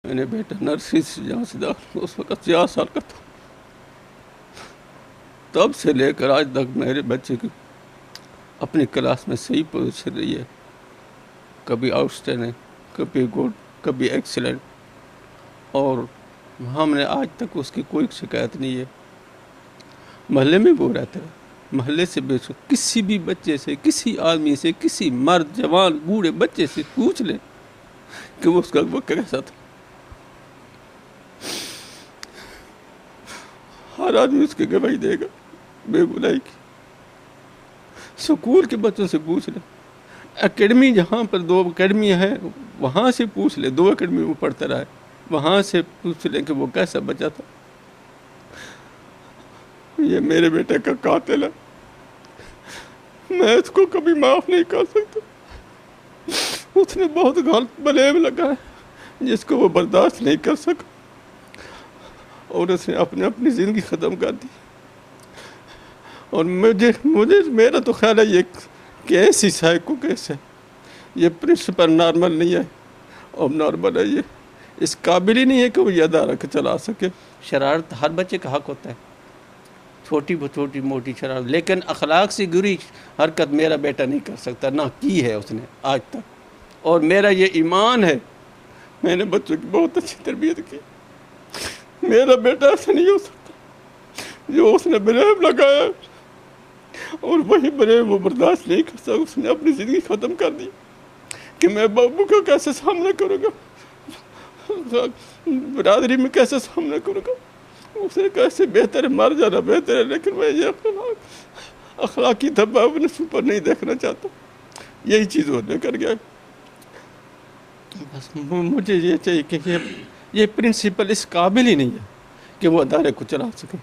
میں نے بیٹا نرسری سے جہاں سے داخل اس وقت 4 سال کا تھا، تب سے لے کر آج تک میرے بچے کی اپنی کلاس میں صحیح پوزیشن رہی ہے، کبھی آؤٹ اسٹینڈنگ، کبھی گڈ، کبھی ایکسلنٹ، اور ہم نے آج تک اس کی کوئی شکایت نہیں ہے۔ محلے میں وہ رہتا ہے، محلے سے بے شک کسی بھی بچے سے، کسی آدمی سے، کسی مرد جوان بوڑھے بچے سے پوچھ لیں کہ وہ اس کا وہ کیسا تھا، ہر آدمی اس کی گواہی دے گا بے گناہی کی۔ سکول کے بچوں سے پوچھ لیں، اکیڈمی جہاں پر 2 اکیڈمی ہے وہاں سے پوچھ لیں، 2 اکیڈمی میں پڑھتا رہا ہے، وہاں سے پوچھ لیں کہ وہ کیسا بچہ تھا۔ یہ میرے بیٹے کا قاتل ہے، میں اس کو کبھی معاف نہیں کر سکتا۔ اس نے بہت غلط بلیم لگا ہے جس کو وہ برداشت نہیں کر سکا، اور اس نے اپنی زندگی ختم کر دی۔ اور میرا تو خیال ہے یہ کیس ہی سائیکو کیس ہے، یہ پرنسپل نارمل نہیں ہے، اب نارمل ہے، یہ اس قابل ہی نہیں ہے کہ وہ یہ ادارہ کو چلا سکے۔ شرارت ہر بچے کا حق ہوتا ہے، چھوٹی موٹی شرارت، لیکن اخلاق سے گری حرکت میرا بیٹا نہیں کر سکتا، نہ کی ہے اس نے آج تک۔ اور میرا یہ ایمان ہے، میں نے بچوں کی بہت اچھی تربیت کی، میرا بیٹا ایسا نہیں ہو سکتا جو اس نے بلیم لگایا، اور وہی بلیم وہ برداشت نہیں کر سکتا، اس نے اپنی زندگی ختم کر دی کہ میں بابو کا کیسے سامنا کروں گا، برادری میں کیسے سامنا کروں گا، اس نے کیسے بہتر ہے مر جانا بہتر ہے، لیکن میں یہ اخلاقی دھبا اپنے اوپر نہیں دیکھنا چاہتا، یہی چیز ہونے کر گیا۔ بس مجھے یہ چاہیے کہ یہ پرنسپل اس قابل ہی نہیں ہے کہ وہ ادارے کو چلا سکے۔